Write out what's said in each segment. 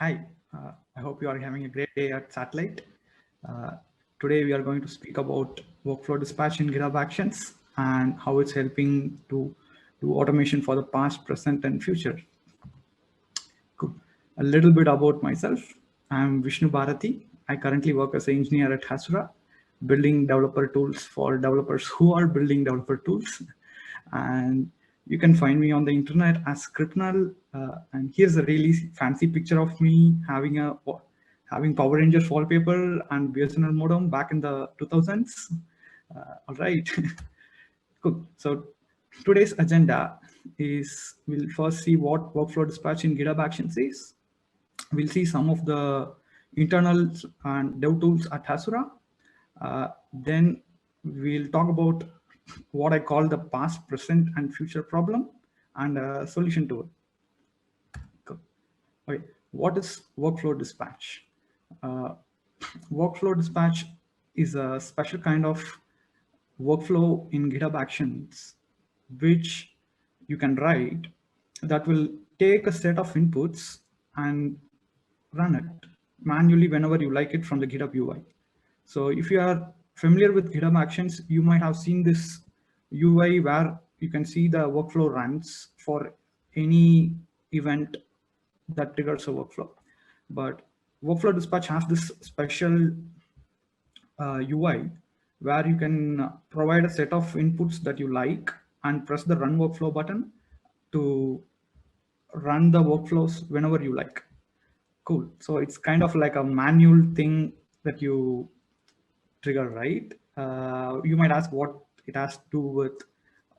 Hi, I hope you are having a great day at Satellite. Uh, Today we are going to speak about workflow dispatch in GitHub Actions and how it's helping to do automation for the past, present, and future. Cool. A little bit about myself. I'm Vishnu Bharati. I currently work as an engineer at Hasura, building developer tools for developers who are building developer tools. And you can find me on the internet as Scriptnal. And here's a really fancy picture of me having Power Rangers wallpaper and BSNL modem back in the 2000s. All right. Cool. So today's agenda is we'll first see what workflow dispatch in GitHub Actions is. We'll see some of the internals and dev tools at Hasura. Then we'll talk about what I call the past, present, and future problem and a solution to it. Cool. Okay, what is workflow dispatch? Uh, Workflow dispatch is a special kind of workflow in GitHub Actions, which you can write that will take a set of inputs and run it manually whenever you like it from the GitHub UI. So if you are familiar with GitHub Actions, you might have seen this UI where you can see the workflow runs for any event that triggers a workflow. But Workflow Dispatch has this special UI where you can provide a set of inputs that you like and press the run workflow button to run the workflows whenever you like. Cool. So it's kind of like a manual thing that you trigger, right? You might ask what it has to do with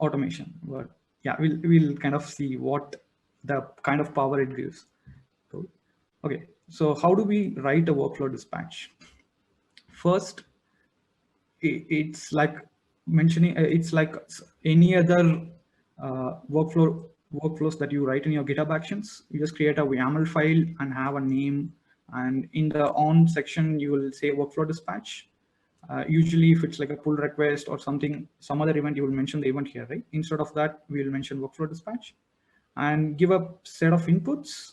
automation, but yeah, we'll kind of see what the kind of power it gives. Cool. Okay, so how do we write a workflow dispatch? First, it's like mentioning it's like any other workflows that you write in your GitHub Actions. You just create a YAML file and have a name, and in the on section you will say workflow dispatch. Usually if it's like a pull request or something, some other event, you will mention the event here, right? Instead of that, we will mention workflow dispatch and give a set of inputs.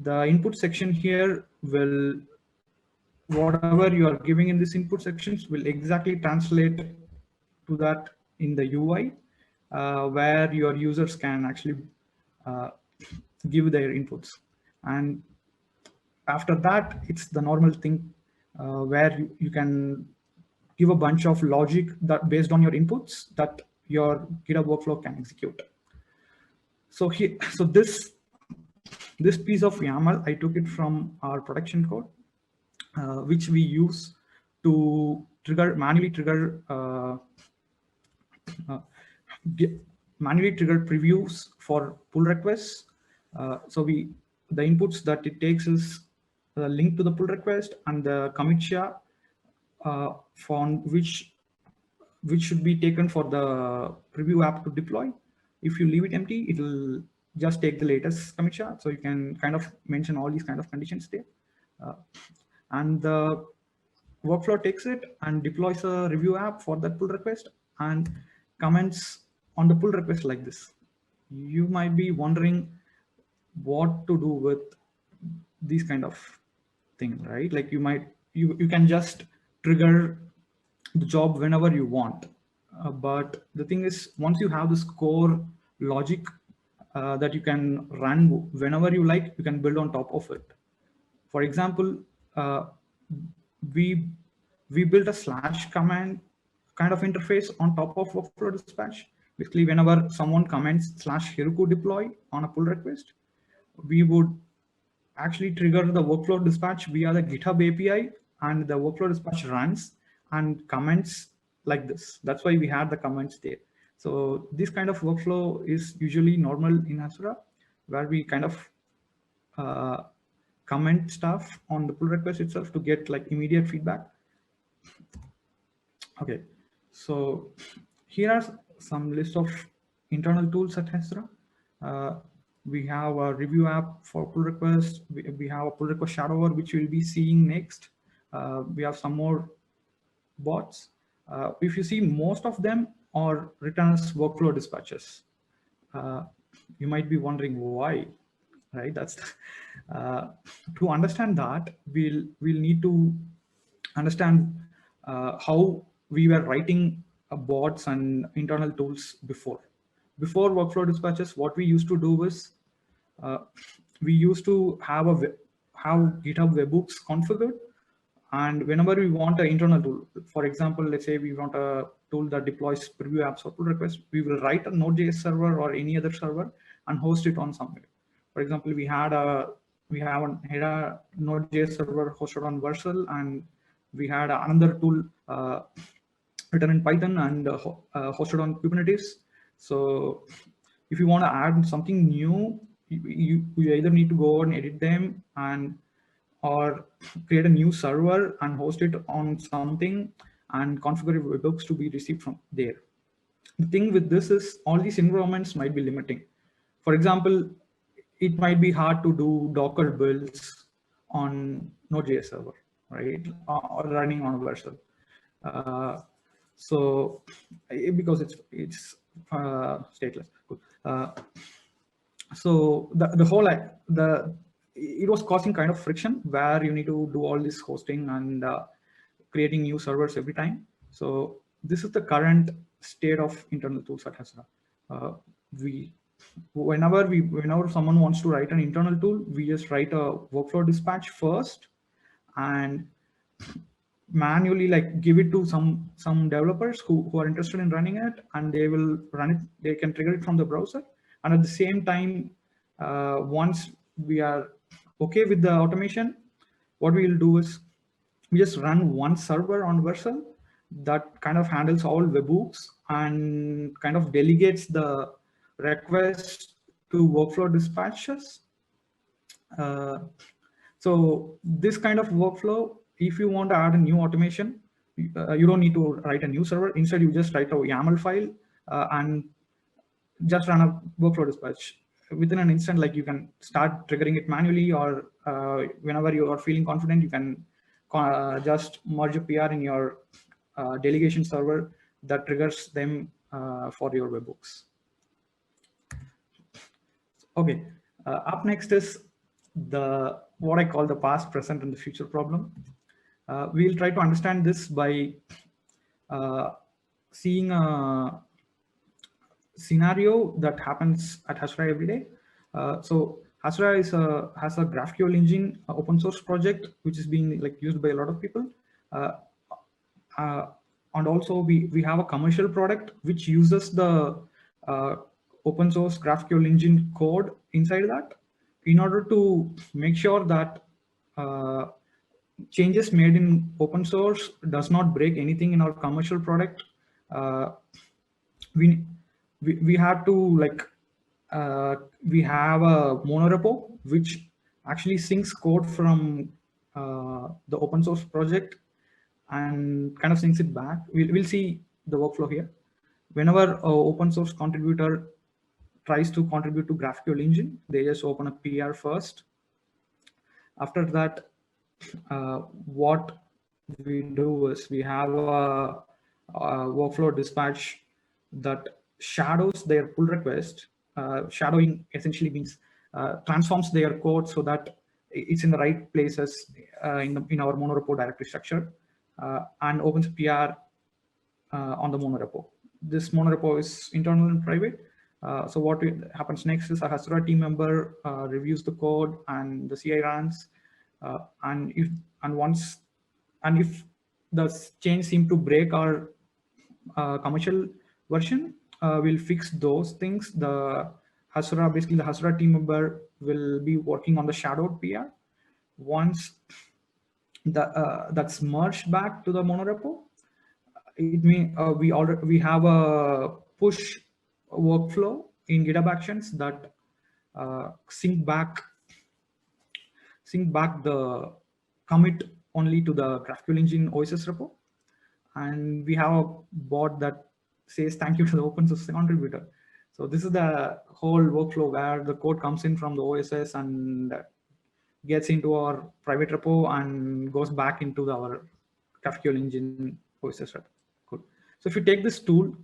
The input section here will, whatever you are giving in this input sections will exactly translate to that in the UI, where your users can actually uh, give their inputs. And after that, it's the normal thing where you can give a bunch of logic that based on your inputs that your GitHub workflow can execute. So here, so this piece of YAML, I took it from our production code, which we use to manually trigger uh, manually trigger previews for pull requests. The inputs that it takes is the link to the pull request and the commit SHA, from which should be taken for the preview app to deploy. If you leave it empty, it will just take the latest commit SHA. So you can kind of mention all these kind of conditions there. And the workflow takes it and deploys a review app for that pull request and comments on the pull request like this. You might be wondering what to do with these kind of thing, right? Like you can just trigger the job whenever you want. But the thing is, once you have this core logic that you can run whenever you like, you can build on top of it. For example, we built a slash command kind of interface on top of workflow dispatch. Basically, whenever someone comments slash Heroku deploy on a pull request, we would actually trigger the workflow dispatch via the GitHub API, and the workflow dispatch runs and comments like this. That's why we had the comments there. So this kind of workflow is usually normal in Hasura, where we kind of comment stuff on the pull request itself to get like immediate feedback. Okay, so here are some list of internal tools at Hasura. We have a review app for pull requests. We have a pull request shadower, which we'll be seeing next. We have some more bots. If you see, most of them are written as workflow dispatches. You might be wondering why. right? That's to understand that we'll need to understand how we were writing bots and internal tools before. Before workflow dispatches, what we used to do is uh, we used to have have GitHub webhooks configured, and whenever we want an internal tool, for example, let's say we want a tool that deploys preview apps or pull requests, we will write a Node.js server or any other server and host it on somewhere. For example, we had a Node.js server hosted on Vercel, and we had another tool written in Python and hosted on Kubernetes. So if you want to add something new, you either need to go and edit them or create a new server and host it on something and configure webhooks to be received from there. The thing with this is all these environments might be limiting. For example, it might be hard to do Docker builds on Node.js server, right? Or running on a Vercel. So because it's stateless. Cool. So the whole it was causing kind of friction where you need to do all this hosting and creating new servers every time. So this is the current state of internal tools at Hasura. Whenever someone wants to write an internal tool, we just write a workflow dispatch first and manually like give it to some developers who are interested in running it, and they will run it. They can trigger it from the browser, and at the same time, once we are okay with the automation, what we will do is we just run one server on Vercel that kind of handles all webhooks and kind of delegates the request to workflow dispatches. So this kind of workflow, if you want to add a new automation, you don't need to write a new server. Instead, you just write a YAML file and just run a workflow dispatch. Within an instant, like you can start triggering it manually, or whenever you are feeling confident, you can just merge a PR in your delegation server that triggers them for your webhooks. Okay, up next is what I call the past, present, and the future problem. We'll try to understand this by seeing a scenario that happens at Hasura every day. So Hasura has a GraphQL engine open source project which is being like used by a lot of people, and also we have a commercial product which uses the open source GraphQL engine code inside that in order to make sure that changes made in open source does not break anything in our commercial product. We have to like we have a monorepo which actually syncs code from the open source project and kind of syncs it back. We'll see the workflow here. Whenever an open source contributor tries to contribute to GraphQL engine, they just open a PR first. After that, what we do is we have a workflow dispatch that shadows their pull request. Shadowing essentially means transforms their code so that it's in the right places in our monorepo directory structure, and opens a PR on the monorepo. This monorepo is internal and private. So what happens next is a Hasura team member reviews the code and the CI runs, and if the change seem to break our commercial version, we'll fix those things. Basically the Hasura team member will be working on the shadowed PR. Once that's merged back to the monorepo, it means we have a push workflow in GitHub Actions that sync back the commit only to the GraphQL engine OSS repo, and we have a bot that says thank you to the open source contributor. So this is the whole workflow where the code comes in from the OSS and gets into our private repo and goes back into our GraphQL engine OSS repo. Cool. So if you take this tool,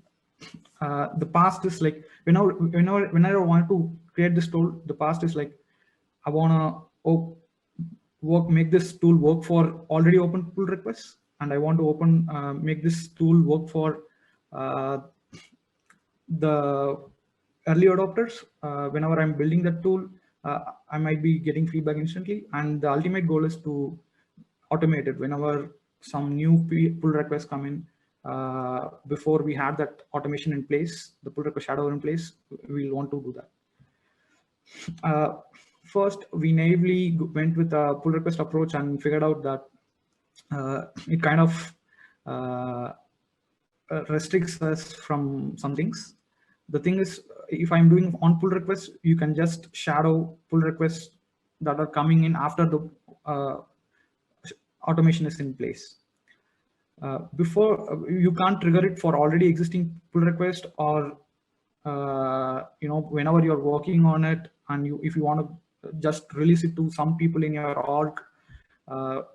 the past is like whenever I want to create this tool, the past is like I want to make this tool work for already open pull requests, and I want to make this tool work for the early adopters. Whenever I'm building that tool, I might be getting feedback instantly, and the ultimate goal is to automate it. Whenever some new pull requests come in, before we have that automation in place, the pull request shadow in place, we'll want to do that. First, we naively went with a pull request approach and figured out that it kind of restricts us from some things. The thing is, if I'm doing on pull requests, you can just shadow pull requests that are coming in after the automation is in place. Before, you can't trigger it for already existing pull request, or whenever you're working on it, and if you want to just release it to some people in your org,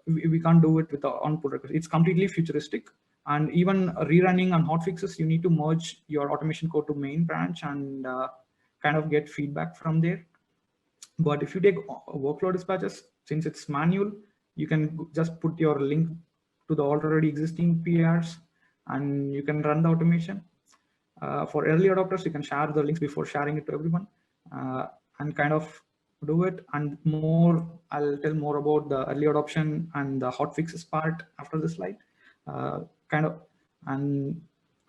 we can't do it with the on pull request. It's completely futuristic. And even rerunning and hotfixes, you need to merge your automation code to main branch and kind of get feedback from there. But if you take workflow dispatches, since it's manual, you can just put your link to the already existing PRs and you can run the automation. For early adopters, you can share the links before sharing it to everyone and kind of do it. And more, I'll tell more about the early adoption and the hotfixes part after this slide. And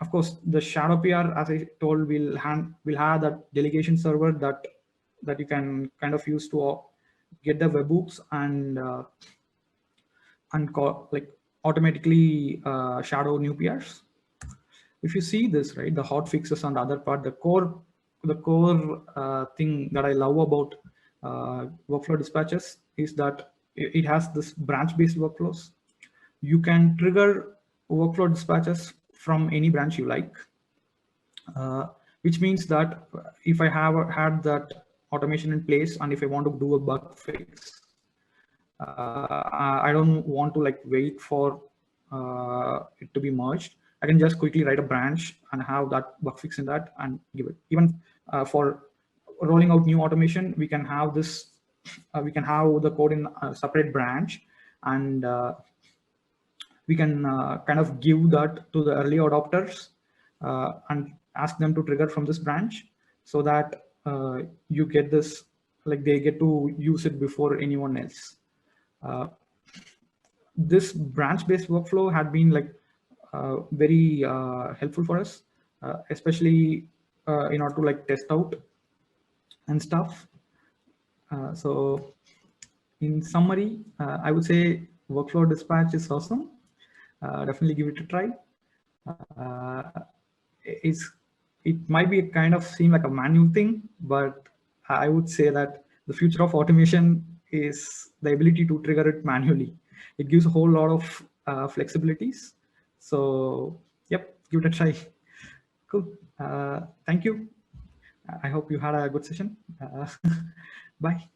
of course, the shadow PR, as I told, will have that delegation server that you can kind of use to get the webhooks and automatically shadow new PRs. If you see this, right, the hot fixes on the other part, the core thing that I love about workflow dispatches is that it has this branch-based workflows. You can trigger workflow dispatches from any branch you like, which means that if I have had that automation in place and if I want to do a bug fix, I don't want to wait for it to be merged. I can just quickly write a branch and have that bug fix in that and give it. Even for rolling out new automation, we can have this. We can have the code in a separate branch, and we can kind of give that to the early adopters and ask them to trigger from this branch, so that you get this, they get to use it before anyone else. This branch-based workflow had been very helpful for us, especially in order to test out and stuff. So in summary, I would say workflow dispatch is awesome. Definitely give it a try. It might be a kind of seem like a manual thing, but I would say that the future of automation is the ability to trigger it manually. It gives a whole lot of flexibilities. So yep, give it a try. Cool. Thank you. I hope you had a good session. Bye.